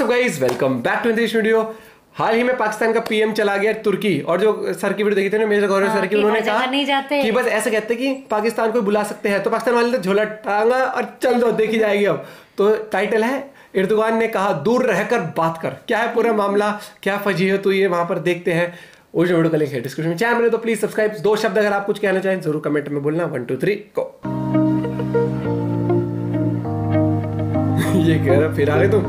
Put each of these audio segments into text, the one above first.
WhatsApp guys, welcome back to this video. हाल ही में पाकिस्तान का पीएम चला गया तुर्की, और जो सर की वीडियो देखी थी ना मेजर गौरव सर की, उन्होंने कहा कि बस ऐसे कहते कि पाकिस्तान को बुला सकते हैं, तो पाकिस्तान वाले तो झोला टांगा और चल दो, देखी जाएगी। अब तो टाइटल है एर्दोगान ने कहा दूर रहकर बात कर। क्या है पूरा मामला, क्या फजीहत हुई है वहां पर, देखते हैं। उस वीडियो का लिंक है डिस्क्रिप्शन में। चैनल में तो प्लीज सब्सक्राइब। 2 शब्द अगर आप कुछ कहना चाहें जरूर कमेंट में बोलना। 1 2 3 गो। ये कह रहा फिर आ गए तुम।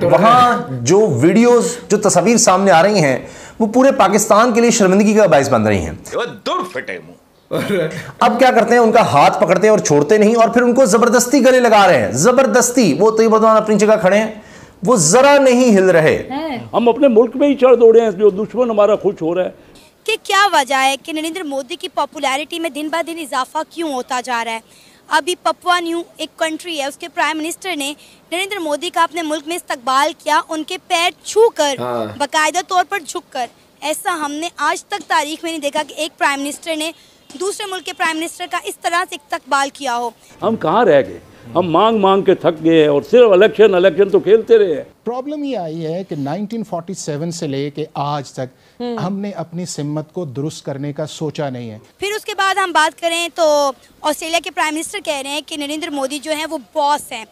वहां जो वीडियोस, जो तस्वीर सामने आ रही हैं, वो पूरे पाकिस्तान के लिए शर्मिंदगी का बायस बन रही हैं। दूर फटे मुंह। अब क्या करते हैं, उनका हाथ पकड़ते हैं और छोड़ते नहीं, और फिर उनको जबरदस्ती गले लगा रहे हैं। जबरदस्ती। वो तैयब अर्दोगान अपनी जगह खड़े हैं, वो जरा नहीं हिल रहे। हम अपने मुल्क में ही चढ़ दौड़े हैं, जो दुश्मन हमारा खुश हो रहा है। कि क्या वजह है कि नरेंद्र मोदी की पॉपुलैरिटी में दिन ब दिन इजाफा क्यों होता जा रहा है। अभी पपुआ न्यू एक कंट्री है, उसके प्राइम मिनिस्टर ने नरेंद्र मोदी का अपने मुल्क में इस्तकबाल किया, उनके पैर छूकर, बाकायदा तौर पर झुककर। ऐसा हमने आज तक तारीख में नहीं देखा कि एक प्राइम मिनिस्टर ने दूसरे मुल्क के प्राइम मिनिस्टर का इस तरह से इस्तकबाल किया हो। हम कहाँ रह गए, हम मांग मांग के थक गए और सिर्फ इलेक्शन तो खेलते रहे। प्रॉब्लम ये आई है कि 1947 से लेके आज तक हमने अपनी सिम्मत को दुरुस्त करने का सोचा नहीं है। फिर उसके बाद हम बात करें तो ऑस्ट्रेलिया के प्राइम मिनिस्टर कह रहे हैं कि नरेंद्र मोदी जो है वो बॉस हैं।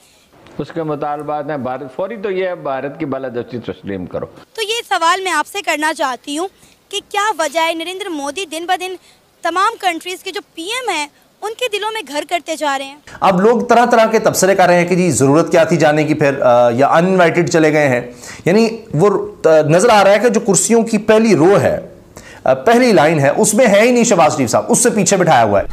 उसके मुतालबात हैं भारत फौरी, तो ये है भारत की बालादस्ती तस्लीम करो। तो ये सवाल मैं आपसे करना चाहती हूँ कि क्या वजह है नरेंद्र मोदी दिन ब दिन तमाम कंट्रीज के जो पीएम हैं उनके दिलों में घर करते जा रहे हैं। अब लोग तरह तरह के तबसरे कर रहे हैं कि जी जरूरत क्या थी जाने की, फिर या अनइनवाइटेड चले गए हैं। यानी वो नजर आ रहा है कि जो कुर्सियों की पहली रो है, पहली लाइन है, उसमें है ही नहीं शहबाज शरीफ साहब, उससे पीछे बिठाया हुआ है।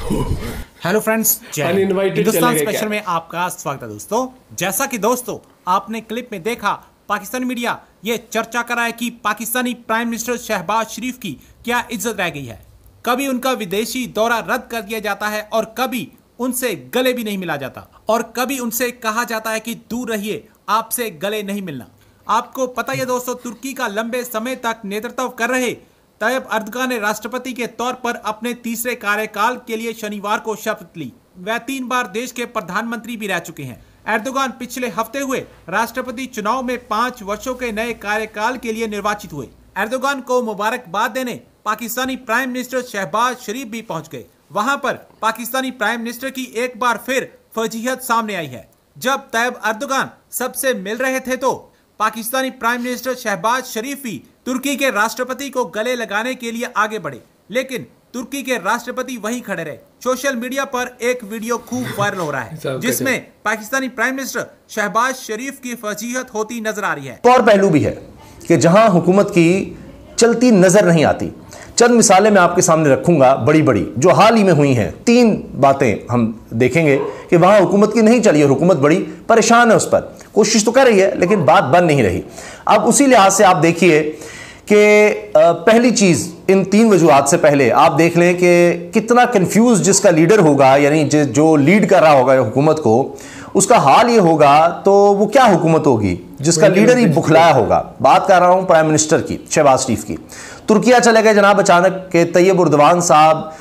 हेलो फ्रेंड्स, हिंदुस्तान स्पेशल में आपका स्वागत है दोस्तों। जैसा कि दोस्तों आपने क्लिप में देखा, पाकिस्तानी मीडिया ये चर्चा कर रहा है कि पाकिस्तानी प्राइम मिनिस्टर शहबाज शरीफ की क्या इज्जत रह गई है। कभी उनका विदेशी दौरा रद्द कर दिया जाता है और कभी उनसे गले भी नहीं मिला जाता, और कभी उनसे कहा जाता है कि दूर रहिए, आपसे गले नहीं मिलना। आपको पता है दोस्तों, तुर्की का लंबे समय तक नेतृत्व कर रहे तैयब अर्दोगान ने राष्ट्रपति के तौर पर अपने तीसरे कार्यकाल के लिए शनिवार को शपथ ली। वह 3 बार देश के प्रधानमंत्री भी रह चुके हैं। एर्दोगान पिछले हफ्ते हुए राष्ट्रपति चुनाव में 5 वर्षों के नए कार्यकाल के लिए निर्वाचित हुए। एर्दोगान को मुबारकबाद देने पाकिस्तानी प्राइम मिनिस्टर शहबाज शरीफ भी पहुंच गए। वहां पर पाकिस्तानी प्राइम मिनिस्टर की एक बार फिर फजीहत सामने आई है। जब तैयब अर्दोगान सबसे मिल रहे थे तो पाकिस्तानी प्राइम मिनिस्टर शहबाज शरीफ भी तुर्की के राष्ट्रपति को गले लगाने के लिए आगे बढ़े, लेकिन तुर्की के राष्ट्रपति वहीं खड़े रहे। सोशल मीडिया पर एक वीडियो खूब वायरल हो रहा है जिसमें पाकिस्तानी प्राइम मिनिस्टर शहबाज शरीफ की फजीहत होती नजर आ रही है। और पहलू भी है कि जहां हुकूमत की चलती नजर नहीं आती। चंद मिसालें मैं आपके सामने रखूंगा, बड़ी बड़ी, जो हाल ही में हुई हैं। 3 बातें हम देखेंगे कि वहां हुकूमत की नहीं चली और हुकूमत बड़ी परेशान है, उस पर कोशिश तो कर रही है लेकिन बात बन नहीं रही। अब उसी लिहाज से आप देखिए कि पहली चीज, इन 3 वजूहात से पहले आप देख लें कि कितना कंफ्यूज जिसका लीडर होगा, यानी जो लीड कर रहा होगा हुकूमत को, उसका हाल ये होगा तो वो क्या हुकूमत होगी जिसका लीडर ही बुखलाया होगा। बात कर रहा हूं प्राइम मिनिस्टर की, शहबाज शरीफ की। तुर्किया चले गए जनाब अचानक के तैयब अर्दोगान साहब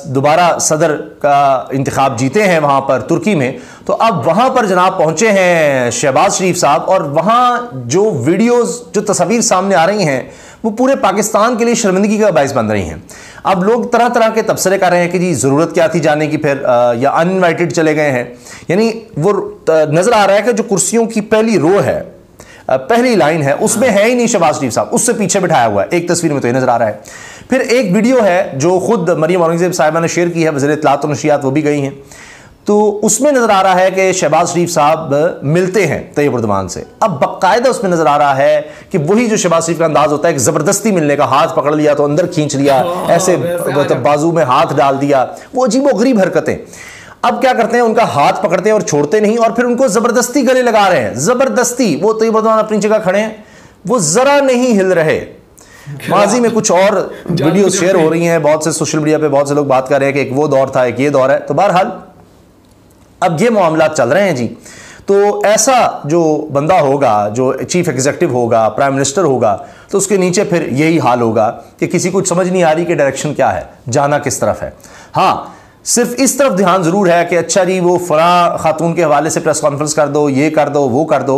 दोबारा सदर का इंतखाब जीते हैं वहां पर तुर्की में, तो अब वहां पर जनाब पहुंचे हैं शहबाज शरीफ साहब, और वहां जो वीडियोस, जो तस्वीर सामने आ रही हैं, वो पूरे पाकिस्तान के लिए शर्मिंदगी का बायस बन रही हैं। अब लोग तरह तरह के तबसरे कर रहे हैं कि जी जरूरत क्या थी जाने की, फिर या अनइनवाइटेड चले गए हैं। यानी वो नजर आ रहा है कि जो कुर्सियों की पहली रो है, पहली लाइन है, उसमें है ही नहीं शहबाज शरीफ साहब, उससे पीछे बिठाया हुआ है। एक तस्वीर में तो ये नजर आ रहा है। फिर एक वीडियो है जो खुद मरियम औरंगजेब साहिबा ने शेयर की है, वज़ीर इत्तलात और नशियात वो भी गई हैं, तो उसमें नजर आ रहा है कि शहबाज शरीफ साहब मिलते हैं तैयब अर्दोगान से। अब बाकायदा उसमें नजर आ रहा है कि वही जो शहबाज शरीफ का अंदाज होता है कि जबरदस्ती मिलने का, हाथ पकड़ लिया तो अंदर खींच लिया, ऐसे बाजू में हाथ डाल दिया, वो अजीबोगरीब हरकतें। अब क्या करते हैं, उनका हाथ पकड़ते हैं और छोड़ते नहीं, और फिर उनको जबरदस्ती गले लगा रहे हैं। जबरदस्ती। वो तैयब अर्दोगान अपनी जगह खड़े हैं, वो जरा नहीं हिल रहे। माजी में कुछ और वीडियो शेयर हो रही हैं, बहुत से सोशल मीडिया पे बहुत से लोग बात कर रहे हैं कि एक वो दौर था, एक ये दौर है। तो बहरहाल अब ये मामला चल रहे हैं जी। तो ऐसा जो बंदा होगा, जो चीफ एग्जीक्यूटिव होगा, प्राइम मिनिस्टर होगा, तो उसके नीचे फिर यही हाल होगा कि किसी को समझ नहीं आ रही कि डायरेक्शन क्या है, जाना किस तरफ है। हाँ, सिर्फ इस तरफ ध्यान जरूर है कि अच्छा जी वो फला खातून के हवाले से प्रेस कॉन्फ्रेंस कर दो, ये कर दो, वो कर दो,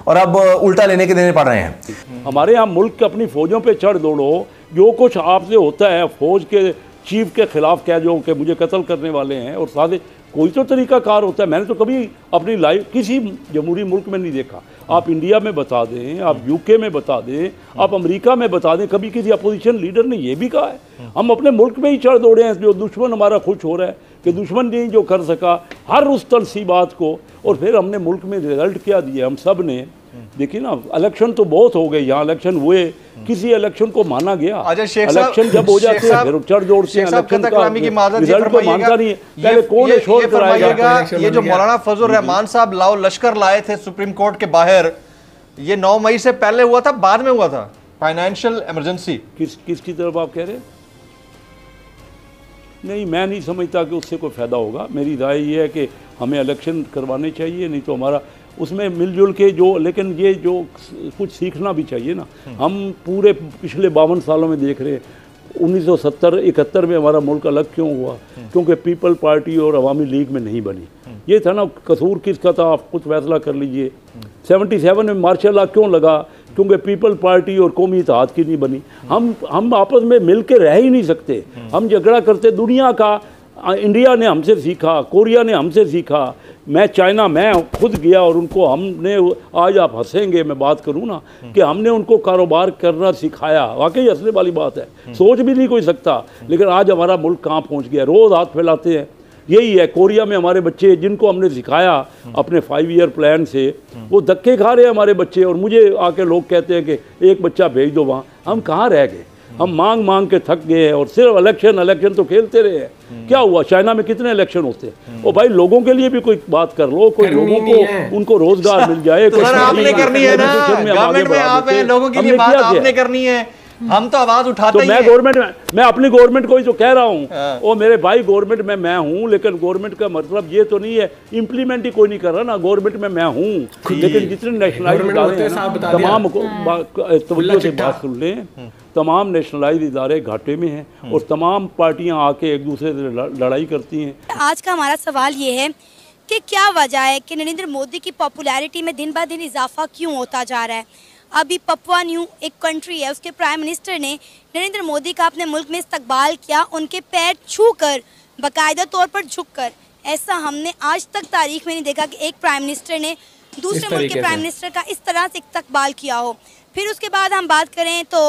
और अब उल्टा लेने के देने पड़ रहे हैं। हमारे यहाँ मुल्क के अपनी फौजों पे चढ़ दौड़ो, जो कुछ आपसे होता है फौज के चीफ के खिलाफ कह दो कि मुझे कत्ल करने वाले हैं, और साथ कोई तो तरीकाकार होता है। मैंने तो कभी अपनी लाइफ किसी जमहूरी मुल्क में नहीं देखा। आप इंडिया में बता दें, आप यूके में बता दें, आप अमेरिका में बता दें, कभी किसी अपोजिशन लीडर ने ये भी कहा है। हम अपने मुल्क में ही चढ़ दौड़े हैं, जो दुश्मन हमारा खुश हो रहा है कि दुश्मन ने जो कर सका हर उस तरसी बात को, और फिर हमने मुल्क में रिजल्ट क्या दिया हम सब ने। देखिए ना, इलेक्शन तो बहुत हो गए, यहाँ इलेक्शन हुए, किसी इलेक्शन को माना गया, इलेक्शन जब हो जाते हैं फिर चढ़ दौड़ से इलेक्शन का रिजल्ट को मानता नहीं है। पहले कौन शोर कराएगा? ये जो मौलाना फजल रहमान साहब लाओ लश्कर लाए थे सुप्रीम कोर्ट के बाहर, ये 9 मई से पहले हुआ था, बाद में हुआ था? फाइनेंशियल इमरजेंसी किसकी तरफ आप कह रहे हैं? नहीं, मैं नहीं समझता कि उससे कोई फ़ायदा होगा। मेरी राय ये है कि हमें इलेक्शन करवाने चाहिए, नहीं तो हमारा उसमें मिलजुल के जो, लेकिन ये जो कुछ सीखना भी चाहिए ना। हम पूरे पिछले 52 सालों में देख रहे हैं, 1970-71 में हमारा मुल्क अलग क्यों हुआ? क्योंकि पीपल पार्टी और अवामी लीग में नहीं बनी। ये था ना, कसूर किसका था? आप कुछ फैसला कर लीजिए। 77 में मार्शल लॉ क्यों लगा? क्योंकि पीपल पार्टी और कौमी इत्तेहाद की नहीं बनी। हम आपस में मिल के रह ही नहीं सकते, हम झगड़ा करते। दुनिया का, इंडिया ने हमसे सीखा, कोरिया ने हमसे सीखा, मैं खुद गया और उनको हमने, आज आप हंसेंगे मैं बात करूं ना, कि हमने उनको कारोबार करना सिखाया। वाकई हंसने वाली बात है, सोच भी नहीं कोई सकता। लेकिन आज हमारा मुल्क कहाँ पहुंच गया, रोज़ हाथ फैलाते हैं। यही है, कोरिया में हमारे बच्चे जिनको हमने सिखाया अपने 5 ईयर प्लान से, वो धक्के खा रहे हैं हमारे बच्चे। और मुझे आके लोग कहते हैं कि एक बच्चा भेज दो वहाँ। हम कहाँ रह गए? हम मांग मांग के थक गए हैं, और सिर्फ इलेक्शन तो खेलते रहे हैं। क्या हुआ? चाइना में कितने इलेक्शन होते हैं? ओ भाई, लोगों के लिए भी कोई बात कर लो, कोई लोगों को उनको रोजगार मिल जाए। तो आपने करनी है ना, गवर्नमेंट में आप हैं, लोगों के लिए बात आपने करनी है। हम तो आवाज उठाते तो मैं गवर्नमेंट में, मैं अपनी गवर्नमेंट को ही तो कह रहा हूँ। ओ मेरे भाई, गवर्नमेंट में मैं हूँ, लेकिन गवर्नमेंट का मतलब ये तो नहीं है इम्प्लीमेंट ही कोई नहीं कर रहा ना। गवर्नमेंट में मैं हूँ, लेकिन जितने नेशनलाइज इदारे हैं तमाम को तवज्जो से बात सुन लें, तमाम नेशनलाइज इदारे घाटे में हैं और तमाम पार्टियां आके एक दूसरे से लड़ाई करती हैं। आज का हमारा सवाल ये है कि क्या वजह है कि नरेंद्र मोदी की पॉपुलैरिटी में दिन ब दिन इजाफा क्यों होता जा रहा है? अभी पपुआ न्यू एक कंट्री है, उसके प्राइम मिनिस्टर ने नरेंद्र मोदी का अपने मुल्क में इस्तकबाल किया, उनके पैर छूकर, बाकायदा तौर पर झुककर। ऐसा हमने आज तक तारीख में नहीं देखा कि एक प्राइम मिनिस्टर ने दूसरे मुल्क के प्राइम मिनिस्टर का इस तरह से इस्तकबाल किया हो। फिर उसके बाद हम बात करें तो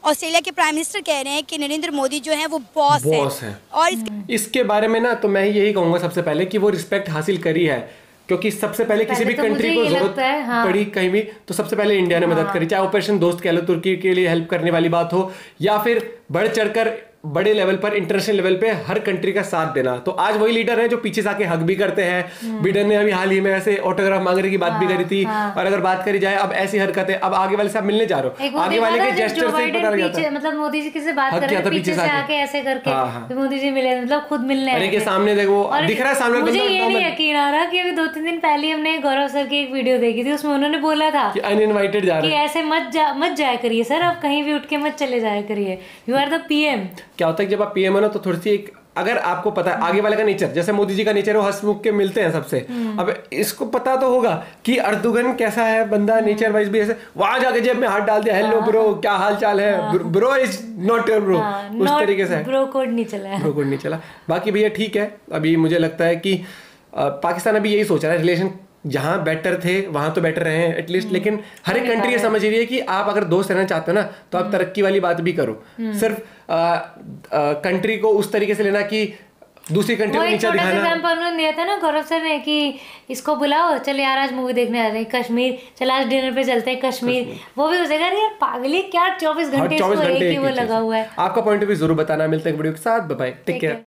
ऑस्ट्रेलिया के प्राइम मिनिस्टर कह रहे हैं कि नरेंद्र मोदी जो है वो बॉस है। और इसके बारे में ना तो मैं यही कहूँगा सबसे पहले कि वो रिस्पेक्ट हासिल करी है, क्योंकि सबसे पहले किसी भी कंट्री को जरूरत पड़ी कहीं भी तो सबसे पहले इंडिया ने मदद करी, चाहे ऑपरेशन दोस्त कह लो, तुर्की के लिए हेल्प करने वाली बात हो, या फिर बढ़ चढ़कर बड़े लेवल पर, इंटरनेशनल लेवल पे हर कंट्री का साथ देना। तो आज वही लीडर है जो पीछे से आके हक भी करते हैं। बिडेन ने अभी हाल ही में ऐसे ऑटोग्राफ मांगने की बात भी करी थी। और अगर बात करी जाए अब ऐसी हरकतें, अब आगे वाले से आप मिलने जा रहे हो, आगे वाले के जेस्चर से पता लग जाता है, मतलब मोदी जी किसी बात कर रहे थे पीछे से आके ऐसे करके तो मोदी जी मिले, मतलब खुद मिलने आए के सामने, देखो दिख रहा है सामने। मुझे ये नहीं यकीन आ रहा कि अभी 2-3 दिन पहले हमने गौरव सर की एक वीडियो देखी थी, उसमें उन्होंने बोला था कि अनइनवाइटेड जा रहे हैं, कि ऐसे मत जाया करिए सर, आप कहीं भी उठ के मत चले जाया करिए, यू आर द पीएम। क्या होता है जब आप पीएम हो ना तो थोड़ी सी एक, अगर आपको पता है आगे वाले का नेचर, जैसे मोदी जी का नेचर, वो हंसमुख के मिलते हैं सबसे। अब इसको पता तो होगा कि अर्दुगन कैसा है बंदा, नेचर वाइज भी ऐसे, वहां जाके जेब में हाथ डाल दिया, हेलो ब्रो क्या हाल चाल है, bro is not your bro, उस तरीके से ब्रो कोड नहीं चला है, ब्रो कोड नहीं चला। बाकी भैया ठीक है, अभी मुझे लगता है कि पाकिस्तान अभी यही सोच रहा है, रिलेशन जहाँ बेटर थे वहाँ तो बेटर रहे हैं एटलीस्ट, लेकिन हर एक कंट्री ये समझ रही है कि आप अगर दोस्त रहना चाहते हो ना तो आप तरक्की वाली बात भी करो। सिर्फ कंट्री को उस तरीके से लेना कि दूसरी कंट्री को नीचे दिखाना। एग्जांपल उन्होंने दिया था ना गौरव सर ने कि इसको बुलाओ, चल यार आज मूवी देखने जाते हैं कश्मीर, चल आज डिनर पे चलते हैं कश्मीर, वो भी हो जाएगा। यार पागल क्या 24 घंटे इसको एक ही वो लगा हुआ है। आपका पॉइंट ऑफ व्यू जरूर बताना, मिलते हैं वीडियो के साथ, बाय बाय, टेक केयर।